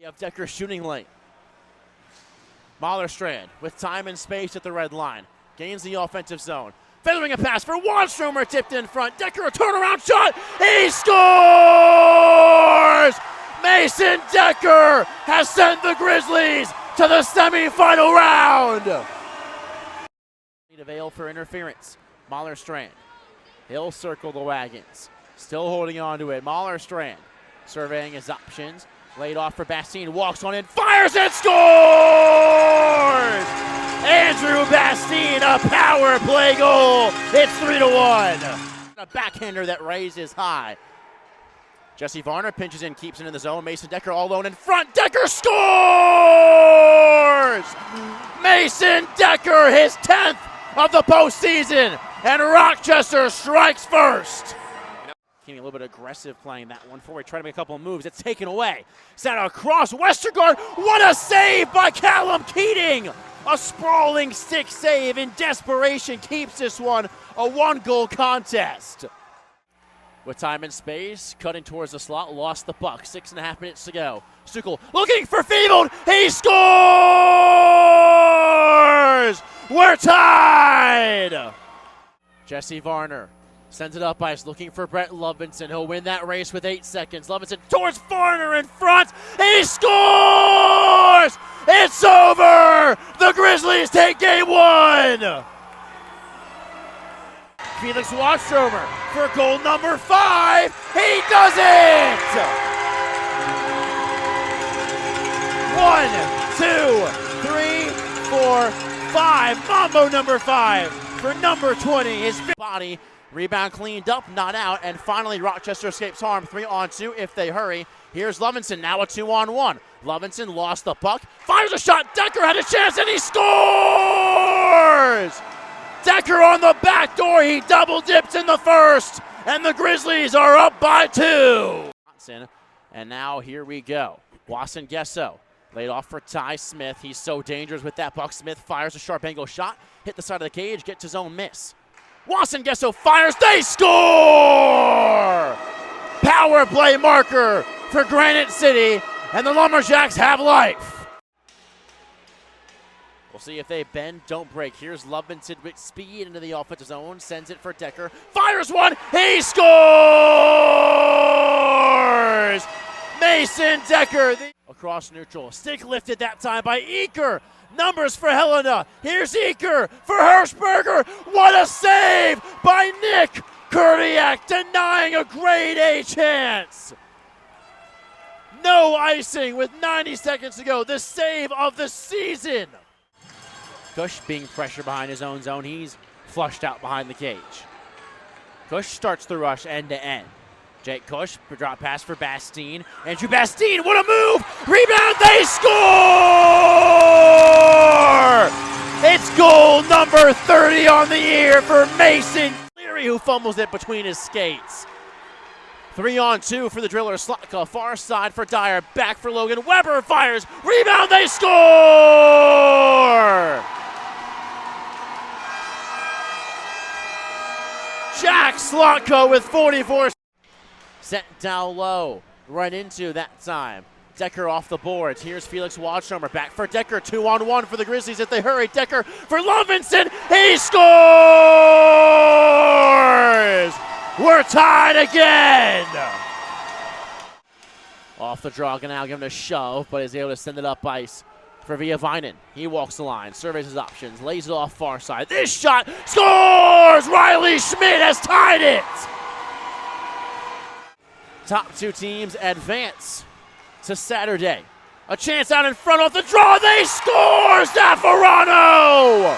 You have Decker shooting lane. Mahlerstrand with time and space at the red line. Gains the offensive zone. Feathering a pass for Wadstromer, tipped in front. Decker, a turnaround shot. He scores! Mason Decker has sent the Grizzlies to the semifinal round. Need avail for interference. Mahlerstrand. He'll circle the wagons. Still holding on to it. Mahlerstrand surveying his options. Laid off for Bastine, walks on in, fires and scores! Andrew Bastine, a power play goal. It's 3-1. A backhander that raises high. Jesse Varner pinches in, keeps it in the zone. Mason Decker all alone in front. Decker scores! Mason Decker, his 10th of the postseason, and Rochester strikes first. A little bit aggressive playing that one forward, trying to make a couple of moves. It's taken away. Sent across Westergaard. What a save by Callum Keating! A sprawling stick save in desperation keeps this one a one-goal contest. With time and space, cutting towards the slot, lost the puck. 6.5 minutes to go. Stuckel looking for Feeble. He scores! We're tied! Jesse Varner sends it up ice, looking for Brett Lovinson. He'll win that race with 8 seconds. Lovinson towards Varner in front. He scores! It's over! The Grizzlies take game 1! Felix Wadstromer for goal number 5. He does it! 1, 2, 3, 4, 5. Mambo number 5 for number 20. His body. Rebound cleaned up, not out, and finally Rochester escapes harm. 3-on-2 if they hurry. Here's Lovinson, now a 2-on-1. Lovinson lost the puck, fires a shot. Decker had a chance, and he scores! Decker on the back door, he double dips in the first, and the Grizzlies are up by 2. And now here we go. Wasson Gesso laid off for Ty Smith. He's so dangerous with that puck. Smith fires a sharp angle shot, hit the side of the cage, gets his own miss. Wasson Gesso fires, they score! Power play marker for Granite City, and the Lumberjacks have life. We'll see if they bend, don't break. Here's Lovinson with speed into the offensive zone, sends it for Decker, fires one, he scores! Mason Decker across neutral, stick lifted that time by Eaker. Numbers for Helena. Here's Eaker for Hirschberger. What a save by Nick Kurdiak, denying a grade A chance. No icing with 90 seconds to go. The save of the season. Cush being pressured behind his own zone. He's flushed out behind the cage. Cush starts the rush end to end. Jake Cush, drop pass for Bastine. Andrew Bastine, what a move! Rebound, they score! It's goal number 30 on the year for Mason Cleary, who fumbles it between his skates. 3-on-2 for the Driller. Slotka, far side for Dyer, back for Logan. Weber fires, rebound, they score! Jack Slotka with 44. Sent down low, right into that time. Decker off the boards. Here's Felix Wadstromer back for Decker. 2-on-1 for the Grizzlies if they hurry. Decker for Lovinson. He scores! We're tied again! Off the draw, gonna now give him a shove, but is able to send it up ice for Viavainen. He walks the line, surveys his options, lays it off far side. This shot scores! Riley Schmidt has tied it! Top 2 teams advance to Saturday. A chance out in front off the draw. They score! Zaffarano!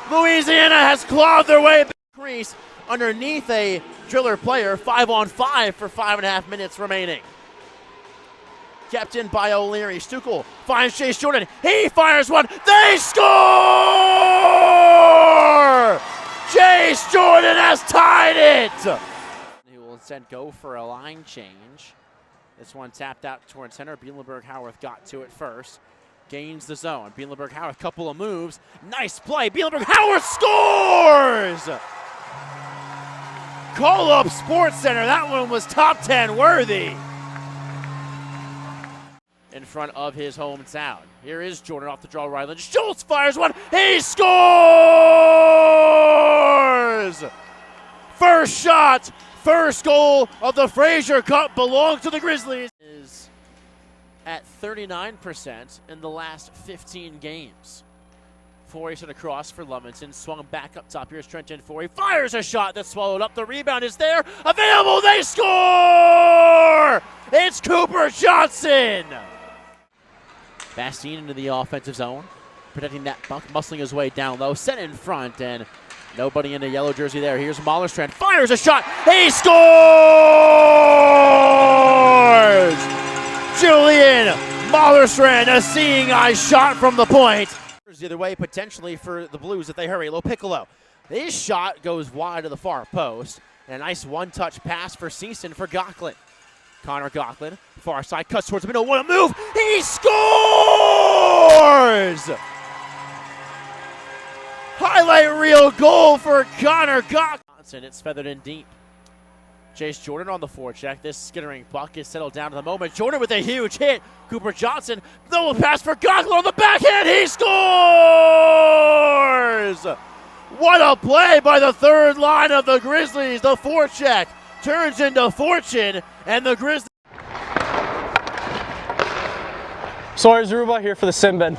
Louisiana has clawed their way back crease underneath a Driller player. 5-on-5 for 5.5 minutes remaining. Kept in by O'Leary. Stuckel finds Chase Jordan. He fires one. They score! Chase Jordan has tied it! He will instead go for a line change. This one tapped out towards center. Bielenberg-Howarth got to it first. Gains the zone. Bielenberg-Howarth, couple of moves. Nice play. Bielenberg-Howarth scores! Call up Sports Center. That one was top 10 worthy. In front of his hometown. Here is Jordan off the draw. Ryland Schultz fires one. He scores! First shot, first goal of the Fraser Cup belongs to the Grizzlies. Is at 39% in the last 15 games. Forey sent across for Lumington, swung back up top. Here's Trenton Forey, fires a shot that's swallowed up. The rebound is there, available, they score! It's Cooper Johnson! Bastine into the offensive zone, protecting that buck, muscling his way down low, set in front, and nobody in the yellow jersey there. Here's Mallerstrand, fires a shot, he scores! Julian Mallerstrand, a seeing eye shot from the point. The other way potentially for the Blues if they hurry. Low Piccolo. His shot goes wide to the far post. And a nice one-touch pass for Season for Gocklin. Connor Gocklin, far side, cuts towards the middle. What a move! He scores! Highlight reel goal for Connor Gocklin. It's feathered in deep. Chase Jordan on the forecheck. This skittering puck is settled down to the moment. Jordan with a huge hit. Cooper Johnson, the pass for Gocklin on the backhand. He scores! What a play by the third line of the Grizzlies. The forecheck turns into fortune, and the Grizzlies. Sawyer Zaruba here for the Sim Bin.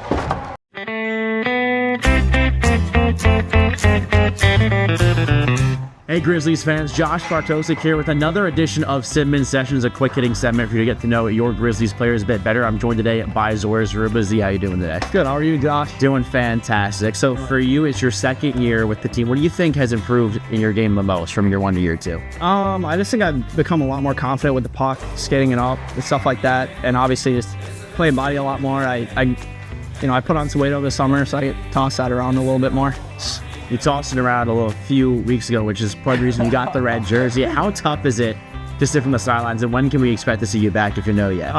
Hey Grizzlies fans, Josh Bartosik here with another edition of Simmin Sessions, a quick-hitting segment for you to get to know your Grizzlies players a bit better. I'm joined today by Sawyer Zaruba. Z, how you doing today? Good, how are you, Josh? Doing fantastic. So for you, it's your second year with the team. What do you think has improved in your game the most from year one to year two? I just think I've become a lot more confident with the puck, skating it up, and stuff like that, and obviously just playing body a lot more. I put on some weight over the summer, so I get tossed that around a little bit more. You tossed it around a few weeks ago, which is part of the reason you got the red jersey. How tough is it to sit from the sidelines, and when can we expect to see you back if you know yet?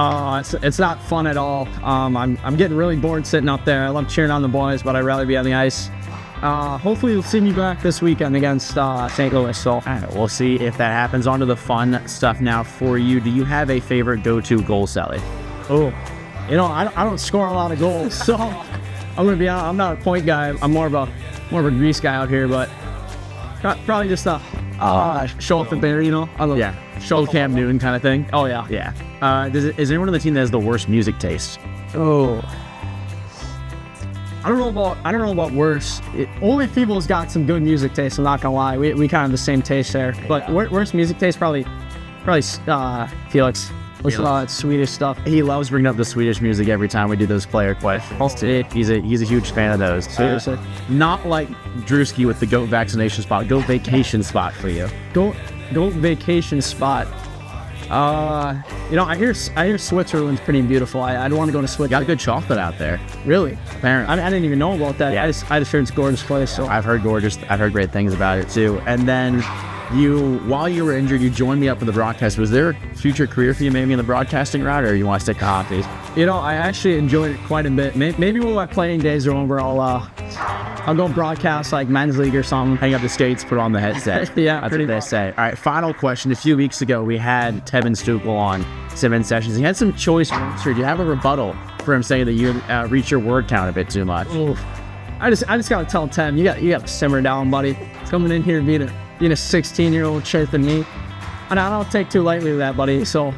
It's not fun at all. I'm getting really bored sitting up there. I love cheering on the boys, but I'd rather be on the ice. Hopefully you'll see me back this weekend against St. Louis. So all right, we'll see if that happens. On to the fun stuff now for you. Do you have a favorite go-to goal, Sally? Oh, I don't score a lot of goals, so I'm gonna be honest. I'm not a point guy. I'm more of a grease guy out here, but probably just show up there, Yeah, show Cam Newton kind of thing. Oh yeah, yeah. Is anyone on the team that has the worst music taste? Oh, I don't know about worse. Only people's got some good music taste. I'm not gonna lie, we kind of have the same taste there. But worst music taste probably Felix. Listen to all that Swedish stuff. He loves bringing up the Swedish music every time we do those player questions. He's a huge fan of those. Seriously. Not like Drewski with the goat vaccination spot. Goat vacation spot for you. Goat vacation spot. I hear Switzerland's pretty beautiful. I'd want to go to Switzerland. Got good chocolate out there. Really? Apparently. I didn't even know about that. Yeah. I just heard it's a gorgeous place. So I've heard great things about it too. And then while you were injured, you joined me up in the broadcast. Was there a future career for you maybe in the broadcasting route, or you want to stick to hockey? I actually enjoyed it quite a bit. Maybe when my playing days are over, I'll go broadcast like men's league or something. Hang up the skates, put on the headset. Yeah, that's what they say. All right, final question. A few weeks ago, we had Tevin Stukel on Simmin Sessions. He had some choice words. Do you have a rebuttal for him saying that you reach your word count a bit too much? Oof. I just gotta tell Tev, you got to simmer down, buddy. Coming in here being a 16-year-old chirping me, and I don't take too lightly to that, buddy. So,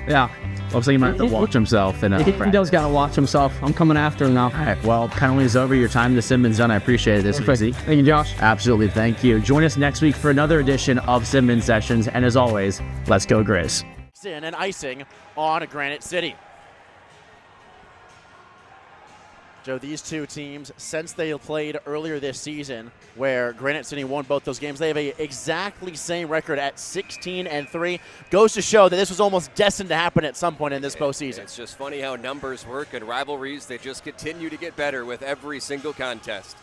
yeah. Looks like he might have to watch himself. He does got to watch himself. I'm coming after him now. All right, well, penalty is over. Your time to Simmon's done. I appreciate it this week. Thank you, Josh. Absolutely, thank you. Join us next week for another edition of Simmin Sessions, and as always, let's go Grizz. And icing on Granite City. Joe, these two teams, since they played earlier this season, where Granite City won both those games, they have a exactly same record at 16-3. Goes to show that this was almost destined to happen at some point in this postseason. It's just funny how numbers work and rivalries, they just continue to get better with every single contest.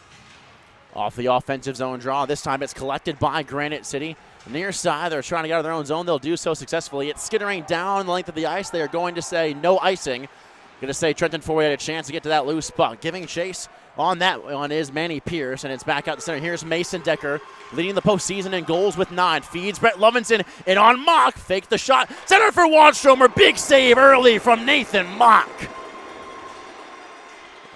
Off the offensive zone draw. This time it's collected by Granite City. Near side, they're trying to get out of their own zone. They'll do so successfully. It's skittering down the length of the ice. They are going to say no icing. Going to say Trenton Ford had a chance to get to that loose puck. Giving chase on that one is Manny Pierce, and it's back out the center. Here's Mason Decker leading the postseason in goals with 9. Feeds Brett Lovinson, and on Mock. Faked the shot. Center for Wadstromer. Big save early from Nathan Mock.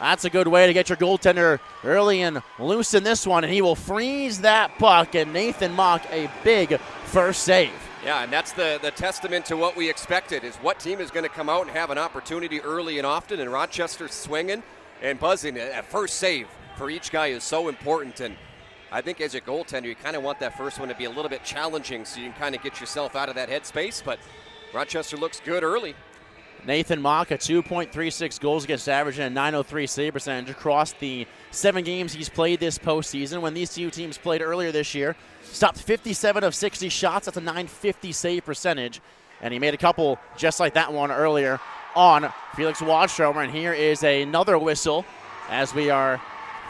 That's a good way to get your goaltender early and loose in this one, and he will freeze that puck, and Nathan Mock a big first save. Yeah, and that's the testament to what we expected, is what team is going to come out and have an opportunity early and often, and Rochester swinging and buzzing. A first save for each guy is so important, and I think as a goaltender, you kind of want that first one to be a little bit challenging so you can kind of get yourself out of that headspace, but Rochester looks good early. Nathan Mock, a 2.36 goals against average and a 903 save percentage across the 7 games he's played this postseason. When these two teams played earlier this year, stopped 57 of 60 shots. That's a 950 save percentage. And he made a couple just like that one earlier on Felix Wadstromer. And here is another whistle as we are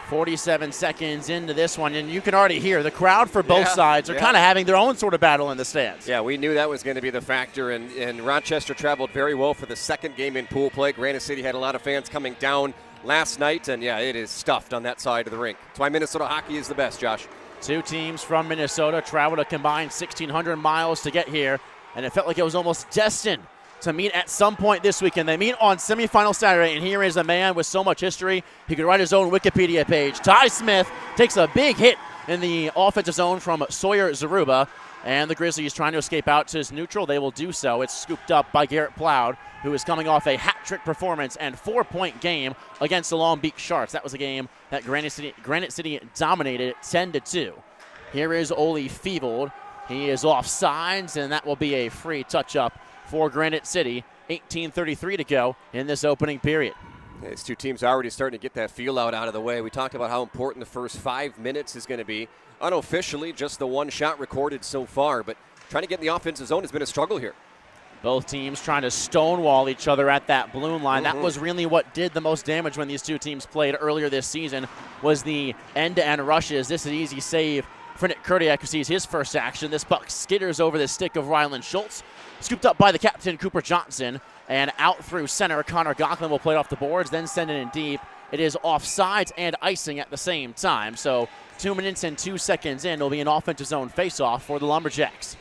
47 seconds into this one, and you can already hear the crowd for both sides are kind of having their own sort of battle in the stands. Yeah, we knew that was going to be the factor, and Rochester traveled very well for the second game in pool play. Granite City had a lot of fans coming down last night, and yeah, it is stuffed on that side of the rink. That's why Minnesota hockey is the best, Josh. 2 teams from Minnesota traveled a combined 1,600 miles to get here, and it felt like it was almost destined to meet at some point this weekend. They meet on semifinal Saturday, and here is a man with so much history, he could write his own Wikipedia page. Ty Smith takes a big hit in the offensive zone from Sawyer Zaruba, and the Grizzlies trying to escape out to his neutral. They will do so. It's scooped up by Garrett Ploud, who is coming off a hat-trick performance and 4-point game against the Long Beach Sharks. That was a game that Granite City dominated 10-2. Here is Ole Feevold. He is off sides, and that will be a free touch-up for Granite City. 18:33 to go in this opening period. These two teams are already starting to get that feel out of the way. We talked about how important the first 5 minutes is going to be. Unofficially, just the 1 shot recorded so far, but trying to get in the offensive zone has been a struggle here. Both teams trying to stonewall each other at that blue line. That was really what did the most damage when these two teams played earlier this season, was the end-to-end rushes. This is an easy save for Nick Kurdiak, who sees his first action. This puck skitters over the stick of Ryland Schultz. Scooped up by the captain, Cooper Johnson, and out through center. Connor Gocklin will play it off the boards, then send it in deep. It is offsides and icing at the same time. So 2 minutes and 2 seconds in, it'll be an offensive zone faceoff for the Lumberjacks.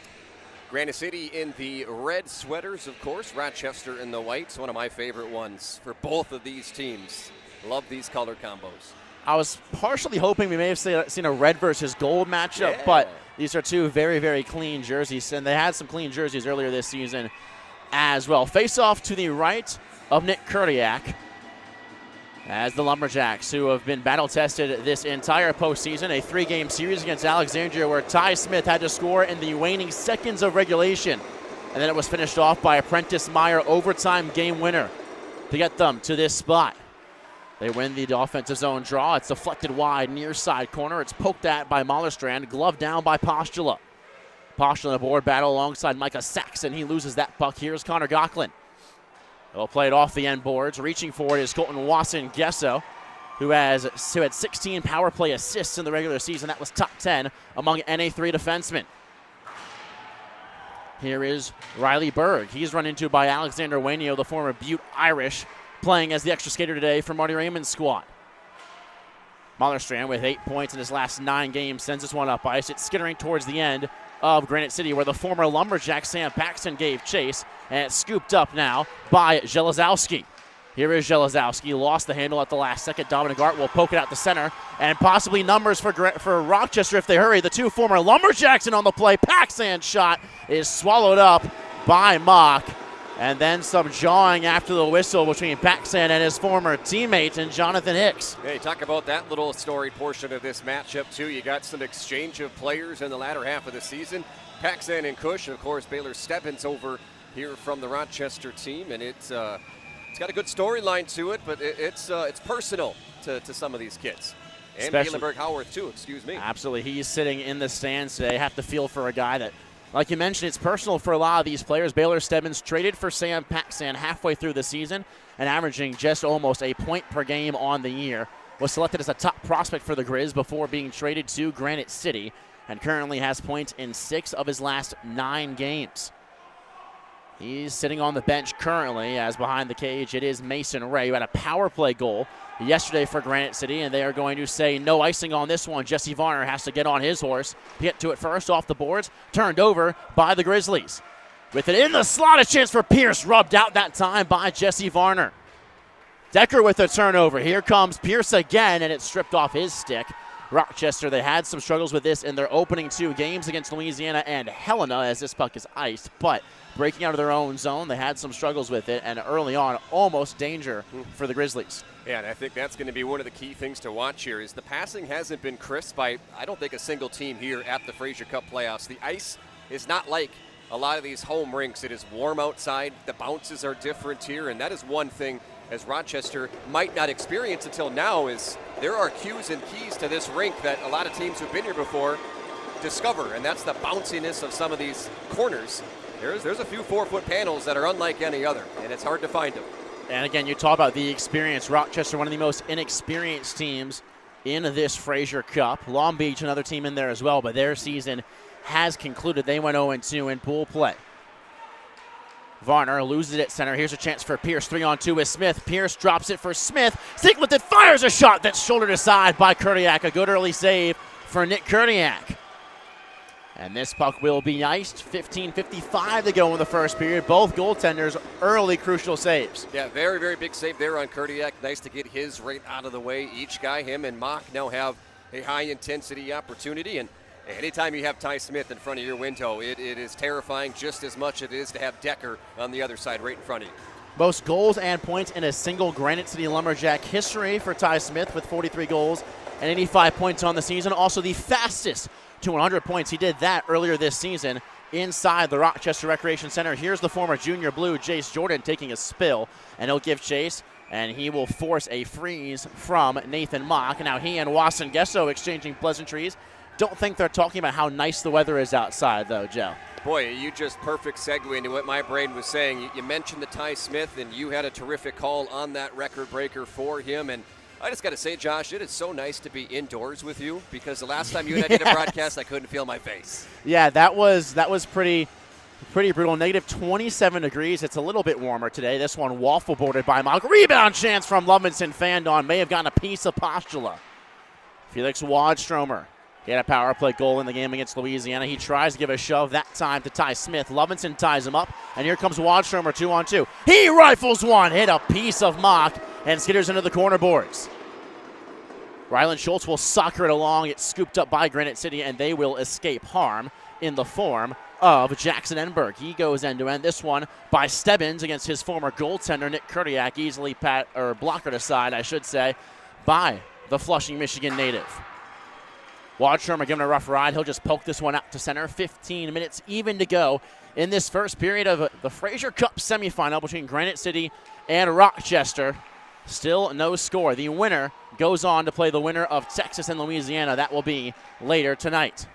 Granite City in the red sweaters, of course. Rochester in the whites, one of my favorite ones for both of these teams. Love these color combos. I was partially hoping we may have seen a red versus gold matchup, but these are two very, very clean jerseys, and they had some clean jerseys earlier this season as well. Face off to the right of Nick Kurdiak as the Lumberjacks, who have been battle-tested this entire postseason, a 3-game series against Alexandria where Ty Smith had to score in the waning seconds of regulation, and then it was finished off by Apprentice Meyer overtime game winner to get them to this spot. They win the offensive zone draw. It's deflected wide, near side corner. It's poked at by Mallerstrand, gloved down by Postula. Postula in a board battle alongside Micah Saxon. He loses that puck. Here's Connor Gocklin. He'll play it off the end boards. Reaching for it is Colton Wasson-Gesso, who had 16 power play assists in the regular season. That was top 10 among NA3 defensemen. Here is Riley Berg. He's run into by Alexander Wainio, the former Butte Irish, playing as the extra skater today for Marty Raymond's squad. Mallerstrand with 8 points in his last 9 games sends this one up ice. It's skittering towards the end of Granite City, where the former Lumberjack Sam Paxton gave chase, and it's scooped up now by Jelazowski. Here is Jelazowski, lost the handle at the last second. Dominic Art will poke it out the center, and possibly numbers for Rochester if they hurry. The 2 former Lumberjacks in on the play. Paxton's shot is swallowed up by Mock. And then some jawing after the whistle between Paxton and his former teammate and Jonathan Hicks. Hey, talk about that little storied portion of this matchup, too. You got some exchange of players in the latter half of the season. Paxton and Cush, and of course, Baylor Stebbins over here from the Rochester team. And it's got a good storyline to it, but it's personal to some of these kids. And Galen Howarth, too, excuse me. Absolutely. He's sitting in the stands today. Have to feel for a guy that, like you mentioned, it's personal for a lot of these players. Baylor Stebbins traded for Sam Paxton halfway through the season and averaging just almost a point per game on the year. Was selected as a top prospect for the Grizz before being traded to Granite City and currently has points in 6 of his last 9 games. He's sitting on the bench currently, as behind the cage it is Mason Ray, who had a power play goal yesterday for Granite City, and they are going to say no icing on this one. Jesse Varner has to get on his horse, get to it first, off the boards, turned over by the Grizzlies. With it in the slot, a chance for Pierce, rubbed out that time by Jesse Varner. Decker with a turnover. Here comes Pierce again, and it's stripped off his stick. Rochester, they had some struggles with this in their opening 2 games against Louisiana and Helena, as this puck is iced, but breaking out of their own zone, they had some struggles with it, and early on, almost danger for the Grizzlies. Yeah, and I think that's going to be one of the key things to watch here is the passing hasn't been crisp by, I don't think, a single team here at the Fraser Cup playoffs. The ice is not like a lot of these home rinks. It is warm outside. The bounces are different here, and that is one thing as Rochester might not experience until now is there are cues and keys to this rink that a lot of teams who've been here before discover, and that's the bounciness of some of these corners. There's a few 4-foot panels that are unlike any other, and it's hard to find them. And again, you talk about the experience. Rochester, one of the most inexperienced teams in this Fraser Cup. Long Beach, another team in there as well, but their season has concluded. They went 0-2 in pool play. Varner loses it at center. Here's a chance for Pierce. 3-on-2 with Smith. Pierce drops it for Smith. Stick lifted, fires a shot that's shouldered aside by Kurdiak. A good early save for Nick Kurdiak. And this puck will be iced. 15:55 to go in the first period. Both goaltenders early crucial saves. Yeah, very, very big save there on Kurdiak. Nice to get his right out of the way. Each guy, him and Mock, now have a high-intensity opportunity. And anytime you have Ty Smith in front of your window, it is terrifying just as much as it is to have Decker on the other side right in front of you. Most goals and points in a single Granite City Lumberjack history for Ty Smith with 43 goals and 85 points on the season. Also the fastest to 100 points. He did that earlier this season inside the Rochester Recreation Center. Here's the former junior blue, Jace Jordan, taking a spill, and he'll give chase, and he will force a freeze from Nathan Mock. Now he and Wasson Gesso exchanging pleasantries. Don't think they're talking about how nice the weather is outside, though, Joe. Boy, you just perfect segue into what my brain was saying. You mentioned the Ty Smith, and you had a terrific call on that record breaker for him. And I just got to say, Josh, it is so nice to be indoors with you because the last time you and I did a broadcast, I couldn't feel my face. Yeah, that was pretty brutal. Negative 27 degrees. It's a little bit warmer today. This one waffle boarded by Mock. Rebound chance from Lovinson. Fandon may have gotten a piece of Postula. Felix Waddstromer. He had a power play goal in the game against Louisiana. He tries to give a shove that time to Ty Smith. Lovinson ties him up, and here comes Waddstromer 2-on-2. He rifles one, hit a piece of Mock, and skitters into the corner boards. Ryland Schultz will soccer it along. It's scooped up by Granite City, and they will escape harm in the form of Jackson Enberg. He goes end-to-end. This one by Stebbins against his former goaltender, Nick Kurdiak, easily blockered aside, I should say, by the Flushing, Michigan native. Waddstromer giving a rough ride. He'll just poke this one out to center. 15 minutes even to go in this first period of the Fraser Cup semifinal between Granite City and Rochester. Still no score. The winner goes on to play the winner of Texas and Louisiana. That will be later tonight.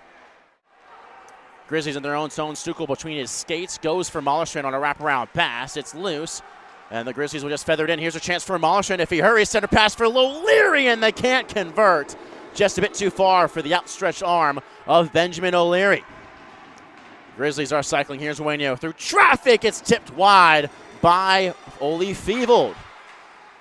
Grizzlies in their own zone. Stuckel between his skates goes for Mollerstrand on a wraparound pass. It's loose, and the Grizzlies will just feather it in. Here's a chance for Mollerstrand if he hurries. Center pass for O'Leary, and they can't convert. Just a bit too far for the outstretched arm of Benjamin O'Leary. Grizzlies are cycling. Here's Waino through traffic. It's tipped wide by Ole Feevold.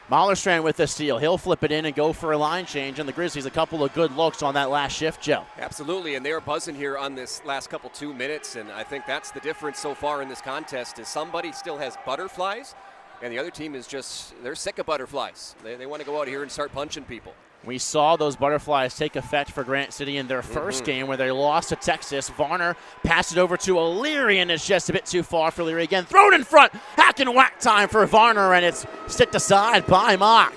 Mollerstrand with the steal. He'll flip it in and go for a line change, and the Grizzlies a couple of good looks on that last shift, Joe. Absolutely, and they're buzzing here on this last couple 2 minutes, and I think that's the difference so far in this contest is somebody still has butterflies, and the other team is just, they're sick of butterflies. They want to go out here and start punching people. We saw those butterflies take effect for Granite City in their first game where they lost to Texas. Varner passed it over to O'Leary, and it's just a bit too far for O'Leary again. Thrown in front. Hack and whack time for Varner, and it's sticked aside by Mock.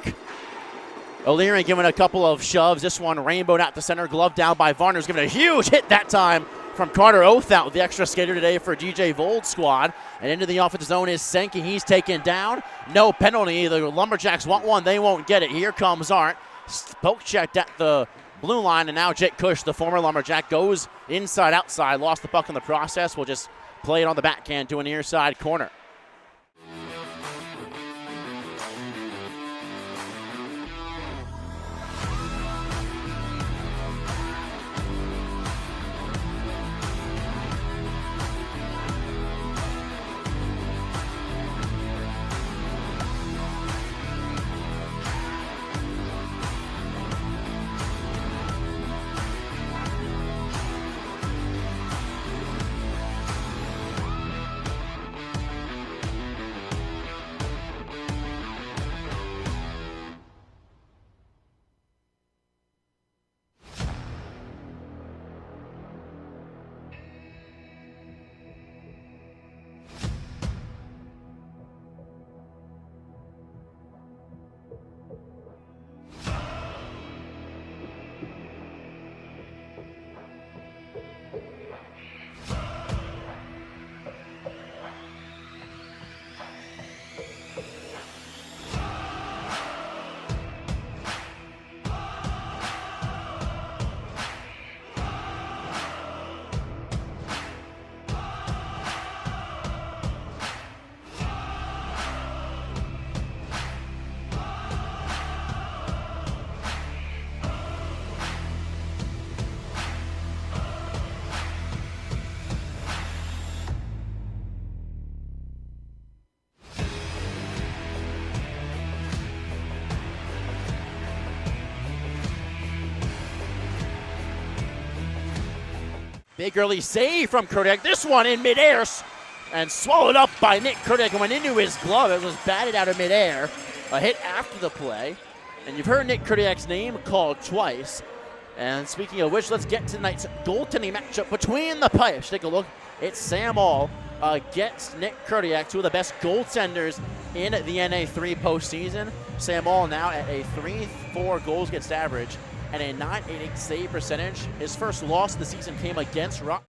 O'Leary giving a couple of shoves. This one rainbowed out to center. Glove down by Varner's giving a huge hit that time from Carter Othout with the extra skater today for DJ Vold's squad. And into the offensive zone is Sankey. He's taken down. No penalty. The Lumberjacks want one. They won't get it. Here comes Arndt. Poke checked at the blue line, and now Jake Cush, the former Lumberjack, goes inside-outside. Lost the puck in the process. We'll just play it on the backhand to an near side corner. Big early save from Kurdiak. This one in midair and swallowed up by Nick Kurdiak and went into his glove. It was batted out of midair. A hit after the play. And you've heard Nick Kurdiak's name called twice. And speaking of which, let's get to tonight's goaltending matchup between the pipes. Take a look. It's Sam All against Nick Kurdiak, two of the best goaltenders in the NA3 postseason. Sam All now at a 3.4 goals against average and a .988 save percentage. His first loss of the season came against Rock.